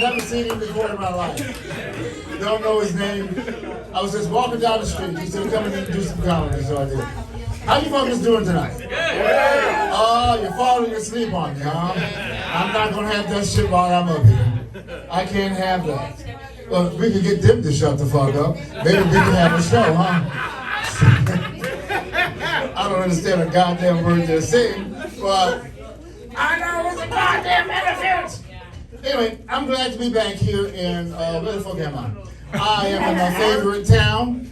never seen him before in my life. Don't know his name. I was just walking down the street. He said, come and do some comedy, so I did. How you fuckers doing tonight? Oh, you're falling asleep on me, huh? I'm not going to have that shit while I'm up here. I can't have that. Well, if we could get them to shut the fuck up, maybe we can have a show, huh? I don't understand a goddamn word they're saying, but I know it's a goddamn interference. Anyway, I'm glad to be back here in, where the fuck am I? I am in my favorite town.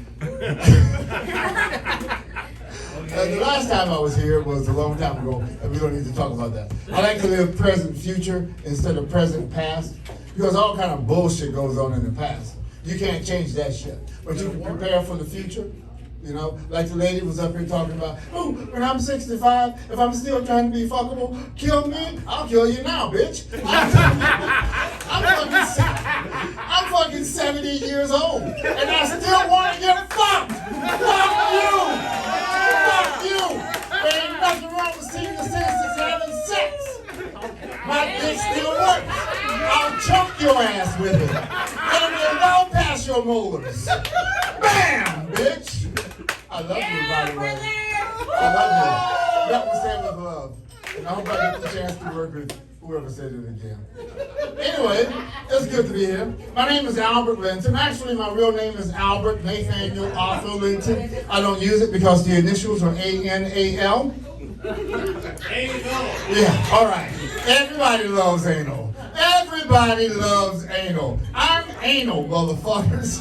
The last time I was here was a long time ago, and we don't need to talk about that. I like to live present future instead of present past, because all kind of bullshit goes on in the past. You can't change that shit, but you can prepare for the future. You know, like the lady was up here talking about, oh, when I'm 65, if I'm still trying to be fuckable, kill me, I'll kill you now, bitch. I'm fucking 70 years old, and I still want to get fucked. Fuck you. Fuck you. There ain't nothing wrong with senior citizens having sex. My dick still works. I'll choke your ass with it. It'll be well past your molars. Bam, bitch. I love you, by the way. I love you. That was said with love. And I hope I get the chance to work with whoever said it again. Anyway, it's good to be here. My name is Albert Linton. Actually, my real name is Albert Nathaniel Arthur Linton. I don't use it because the initials are A-N-A-L. Yeah, all right. Everybody loves anal. Everybody loves anal. I'm anal, motherfuckers.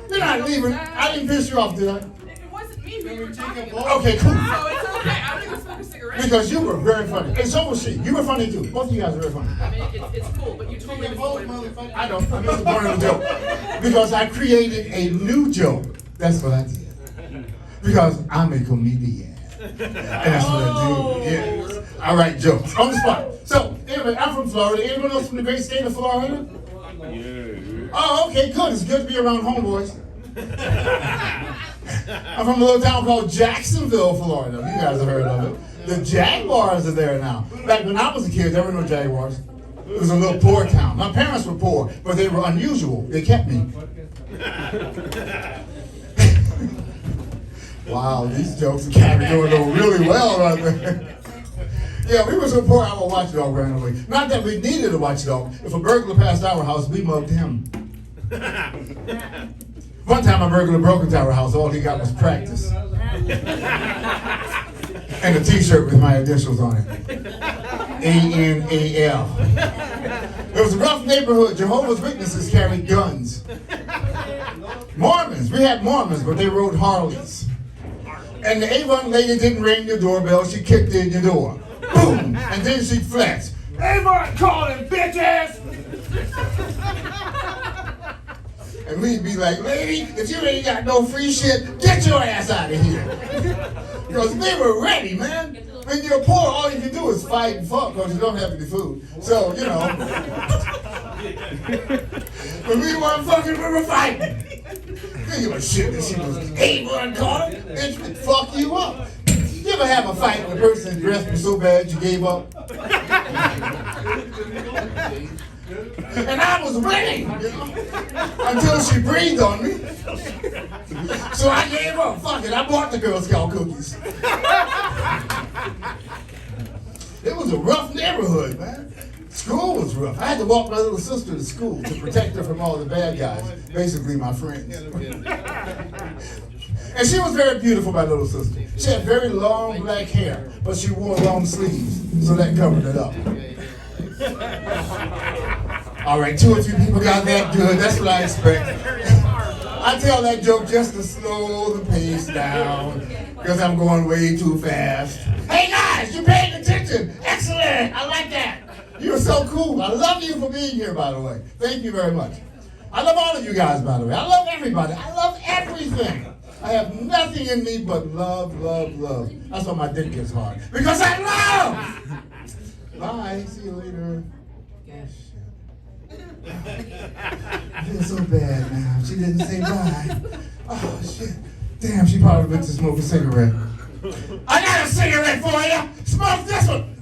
You're not leaving. I didn't piss you off, did I? It wasn't me. We were talking. Okay, cool. So it's okay. I don't even smoke a cigarette. Because you were very funny. And so was she. You were funny too. Both of you guys are very funny. I mean, it's cool, but you told me both, motherfucker. I don't. I missed the point of the joke. Because I created a new joke. That's what I did. Because I'm a comedian. And that's what I do. Yes. I write jokes on the spot. So, anyway, I'm from Florida. Anyone else from the great state of Florida? Oh, okay, good. It's good to be around homeboys. I'm from a little town called Jacksonville, Florida. You guys have heard of it. The Jaguars are there now. Back when I was a kid, there were no Jaguars. It was a little poor town. My parents were poor, but they were unusual. They kept me. Wow, these jokes are kind of going over really well right there. Yeah, we were so poor our watchdog ran away. Not that we needed a watchdog. If a burglar passed our house, we mugged him. One time a burglar broke into our house, all he got was practice. And a t-shirt with my initials on it. A-N-A-L. It was a rough neighborhood. Jehovah's Witnesses carried guns. Mormons, we had Mormons, but they rode Harleys. And the Avon lady didn't ring your doorbell, she kicked in your door. Boom! And then she'd flex. Avon calling, bitches! And we'd be like, lady, if you ain't got no free shit, get your ass out of here. Because they were ready, man. When you're poor, all you can do is fight and fuck because you don't have any food. So, you know. When we weren't fucking, we were fighting. They give a shit that she was Avon calling. Bitch would fuck you up. You ever have a fight with a person dressed was so bad you gave up? And I was winning, you know, until she breathed on me. So I gave up. Fuck it, I bought the Girl Scout cookies. It was a rough neighborhood, man. School was rough. I had to walk my little sister to school to protect her from all the bad guys, basically my friends. And she was very beautiful, my little sister. She had very long black hair, but she wore long sleeves, so that covered it up. All right, 2 or 3 people got that good. That's what I expect. I tell that joke just to slow the pace down, because I'm going way too fast. Hey guys, you paying attention? Excellent, I like that. You're so cool. I love you for being here, by the way. Thank you very much. I love all of you guys, by the way. I love everybody. I love everything. I have nothing in me but love, love, love. That's why my dick gets hard. Because I love! Bye. See you later. I feel so bad now. She didn't say bye. Oh, shit. Damn, she probably went to smoke a cigarette. I got a cigarette for you. Smoke this one.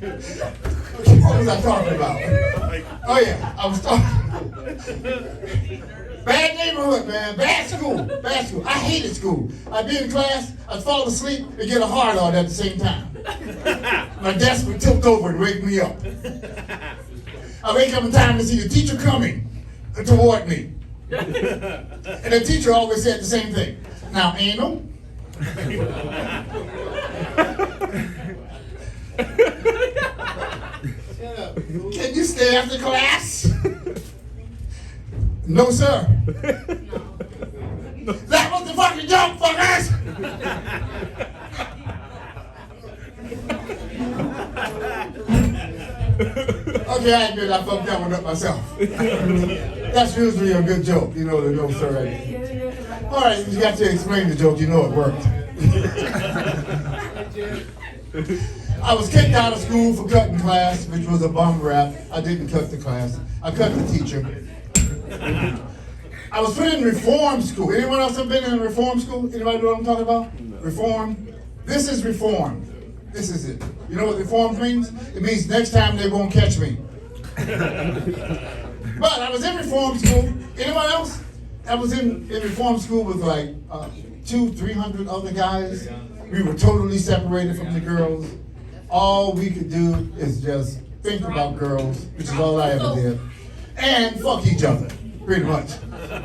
What was I talking about? Oh yeah, I was talking. Bad neighborhood, man. Bad school. Bad school. I hated school. I'd be in class, I'd fall asleep, and get a hard on at the same time. My desk would tilt over and wake me up. I wake up in time to see the teacher coming toward me. And the teacher always said the same thing. Now, anal. Can you stay after class? No, sir. That was the fucking joke, fuckers! Okay, I admit I fucked that one up myself. That's usually a good joke, you know, the no, sir. All right, you got to explain the joke, you know it worked. I was kicked out of school for cutting class, which was a bum rap. I didn't cut the class. I cut the teacher. I was put in reform school. Anyone else have been in reform school? Anybody know what I'm talking about? Reform? This is reform. This is it. You know what reform means? It means next time they won't catch me. But I was in reform school. Anyone else? I was in reform school with like 200-300 other guys. We were totally separated from the girls. All we could do is just think about girls, which is all I ever did, and fuck each other, pretty much.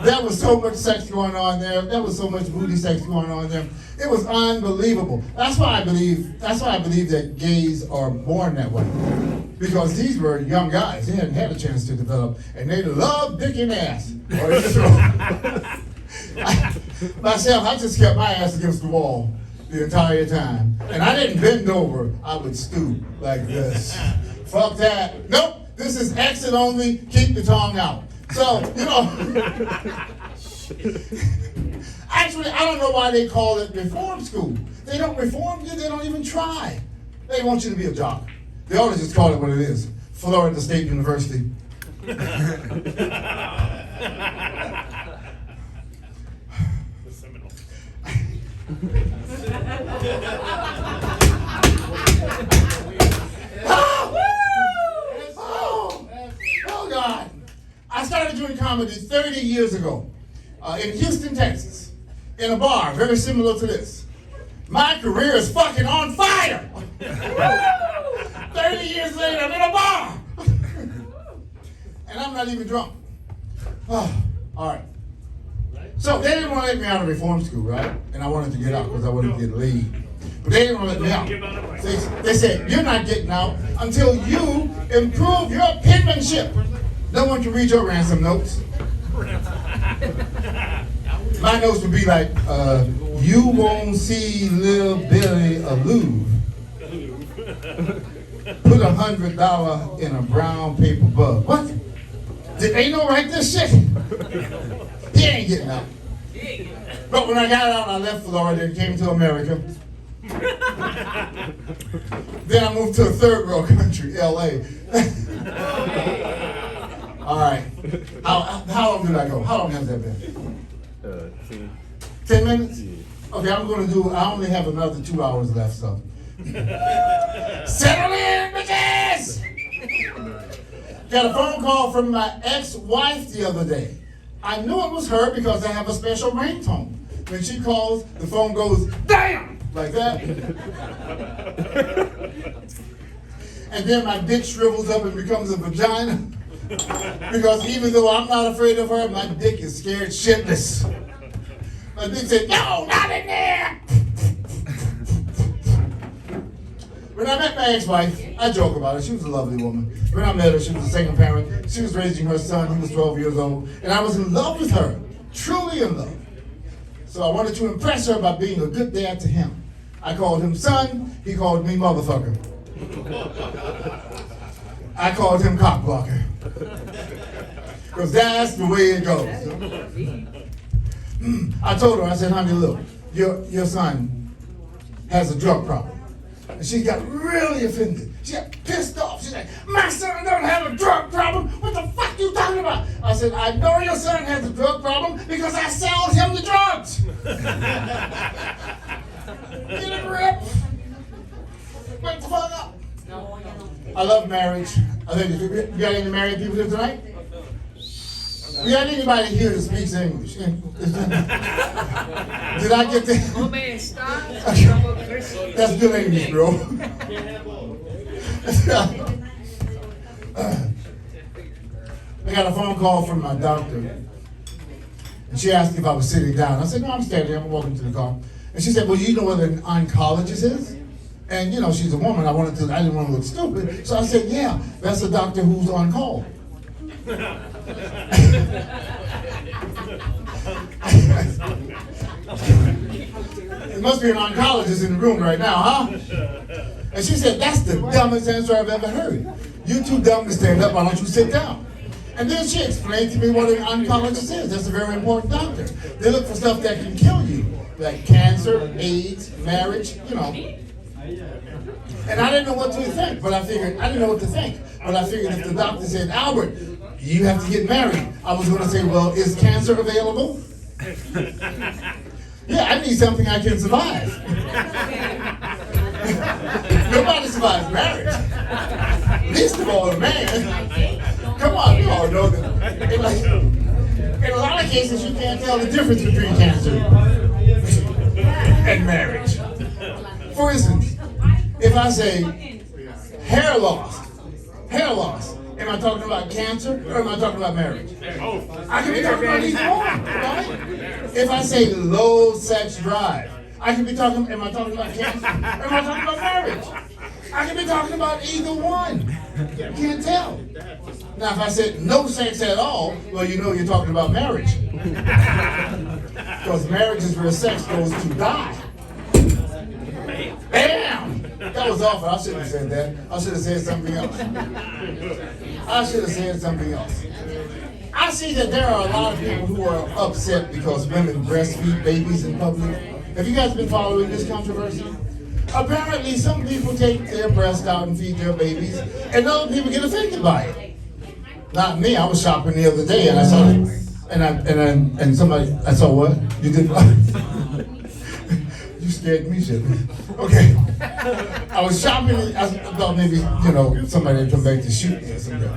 There was so much sex going on there. There was so much booty sex going on there. It was unbelievable. That's why I believe that gays are born that way. Because these were young guys. They hadn't had a chance to develop, and they loved dick and ass. Myself, I just kept my ass against the wall the entire time. And I didn't bend over, I would stoop like this. Fuck that. Nope, this is exit only, keep the tongue out. So, you know, actually, I don't know why they call it reform school. They don't reform you, they don't even try. They want you to be a jock. They ought to just call it what it is. Florida State University. Oh, God. I started doing comedy 30 years ago in Houston, Texas, in a bar very similar to this. My career is fucking on fire. 30 years later, I'm in a bar. And I'm not even drunk. Oh, all right. So they didn't want to let me out of reform school, right? And I wanted to get out because I wanted to get laid. But they didn't want to let me out. They said, you're not getting out until you improve your penmanship. No one can read your ransom notes. My notes would be like, you won't see Lil Billy Alluve. Put $100 in a brown paper bug. What? Did they know write this shit? He ain't getting out. But when I got out, I left Florida and came to America. Then I moved to a third world country, LA. All right. How long did I go? How long has that been? 10 minutes? Okay, I only have another 2 hours left, so. Settle in, bitches! Got a phone call from my ex-wife the other day. I knew it was her because I have a special ringtone. When she calls, the phone goes, damn! Like that. And then my dick shrivels up and becomes a vagina. Because even though I'm not afraid of her, my dick is scared shitless. My dick said, no, not in there! When I met my ex-wife, I joke about it. She was a lovely woman. When I met her, she was a single parent. She was raising her son. He was 12 years old. And I was in love with her. Truly in love. So I wanted to impress her by being a good dad to him. I called him son. He called me motherfucker. I called him cock blocker. Because that's the way it goes. I told her, I said, honey, look, your son has a drug problem. And she got really offended. She got pissed off. She's like, my son don't have a drug problem. What the fuck you talking about? I said, I know your son has a drug problem because I sold him the drugs. Get a grip. Wake the fuck up. I love marriage. I think you got any married people here tonight? We got anybody here that speaks English? Did I get that? Oh man, stop. That's good English, bro. I got a phone call from my doctor, and she asked if I was sitting down. I said, no, I'm standing. I'm walking to the car. And she said, well, you know what an oncologist is? And, you know, she's a woman. I didn't want to look stupid. So I said, yeah, that's a doctor who's on call. There must be an oncologist in the room right now, huh? And she said, that's the dumbest answer I've ever heard. You too dumb to stand up, why don't you sit down? And then she explained to me what an oncologist is. That's a very important doctor. They look for stuff that can kill you, like cancer, AIDS, marriage, you know. And I didn't know what to think, but I figured if the doctor said, Albert, you have to get married, I was going to say, well, is cancer available? Yeah, I need something I can survive. Nobody survives marriage. Least of all a man. Come on, you all know that. In a lot of cases, you can't tell the difference between cancer and marriage. For instance, if I say hair loss, am I talking about cancer or am I talking about marriage? I can be talking about either one, right? If I say low sex drive, am I talking about cancer or am I talking about marriage? I can be talking about either one. You can't tell. Now, if I said no sex at all, well, you know you're talking about marriage. Because marriage is where sex goes to die. Bam! That was awful. I shouldn't have said that. I should have said something else. I see that there are a lot of people who are upset because women breastfeed babies in public. Have you guys been following this controversy? Apparently, some people take their breast out and feed their babies, and other people get offended by it. Not me. I was shopping the other day, and I saw it, and somebody. I saw what? You did what? You scared me, shit. Okay. I was shopping. I thought maybe somebody would come back to shoot me or something.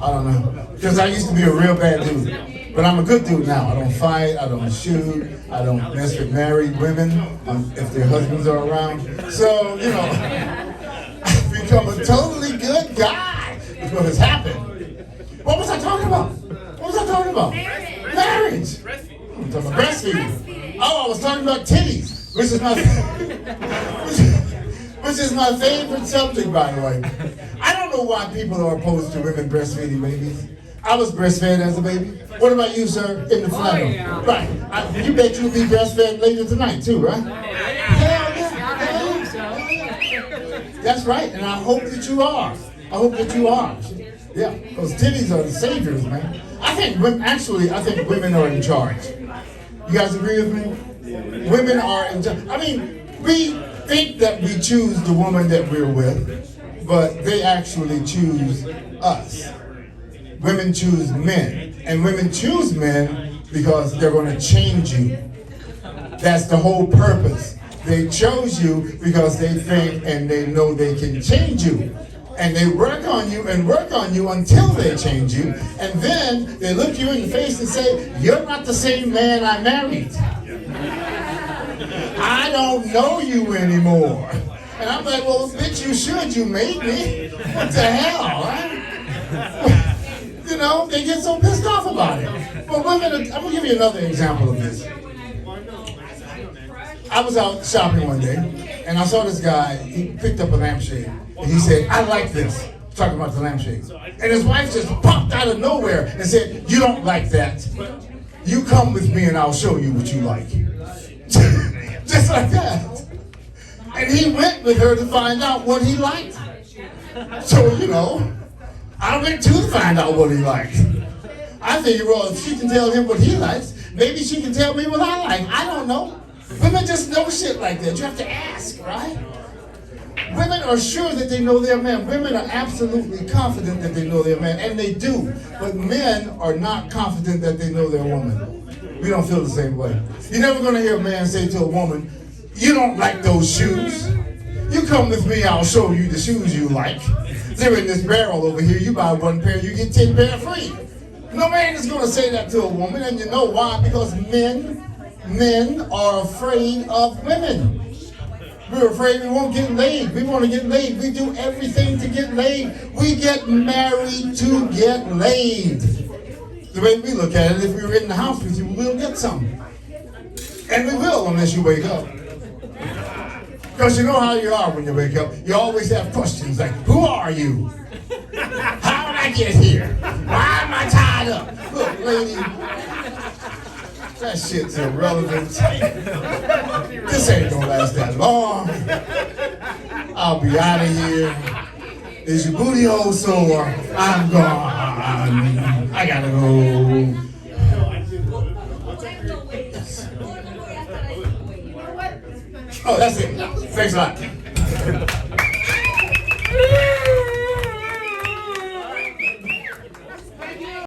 I don't know, because I used to be a real bad dude. But I'm a good dude now. I don't fight, I don't shoot, I don't mess with married women if their husbands are around. So, I've become a totally good guy. That's what has happened. What was I talking about? Marriage. I'm talking about breastfeeding. Oh, I was talking about titties, which is my favorite subject, by the way. I don't know why people are opposed to women breastfeeding babies. I was breastfed as a baby. What about you, sir, in the flannel? Yeah. Right. You bet you'll be breastfed later tonight, too, right? Hell yeah. That's right, and I hope that you are. Yeah, because titties are the saviors, man. I think women are in charge. You guys agree with me? Women are in charge. I mean, we think that we choose the woman that we're with, but they actually choose us. Women choose men, and women choose men because they're going to change you. That's the whole purpose. They chose you because they think and they know they can change you. And they work on you until they change you. And then they look you in the face and say, you're not the same man I married. I don't know you anymore. And I'm like, well, bitch, you should. You made me. What the hell, right? They get so pissed off about it. But women, I'm going to give you another example of this. I was out shopping one day, and I saw this guy. He picked up a lampshade, and he said, I like this. Talking about the lampshade. And his wife just popped out of nowhere and said, you don't like that. You come with me, and I'll show you what you like. Just like that. And he went with her to find out what he liked. So, I went to find out what he liked. I figured, well, if she can tell him what he likes, maybe she can tell me what I like. I don't know. Women just know shit like that. You have to ask, right? Women are sure that they know their man. Women are absolutely confident that they know their man, and they do. But men are not confident that they know their woman. We don't feel the same way. You're never going to hear a man say to a woman, you don't like those shoes. You come with me, I'll show you the shoes you like. They're in this barrel over here. You buy one pair, you get 10 pair free. No man is gonna say that to a woman, and you know why? Because men are afraid of women. We're afraid we won't get laid. We want to get laid. We do everything to get laid. We get married to get laid. The way we look at it, if we were in the house with you, we'll get some. And we will unless you wake up. Because you know how you are when you wake up. You always have questions like, who are you? How did I get here? Why am I tied up? Look, lady, that shit's irrelevant. This ain't gonna last that long. I'll be out of here. Is your booty hole sore? I'm gone. I gotta go. Oh, that's it. Thanks a lot.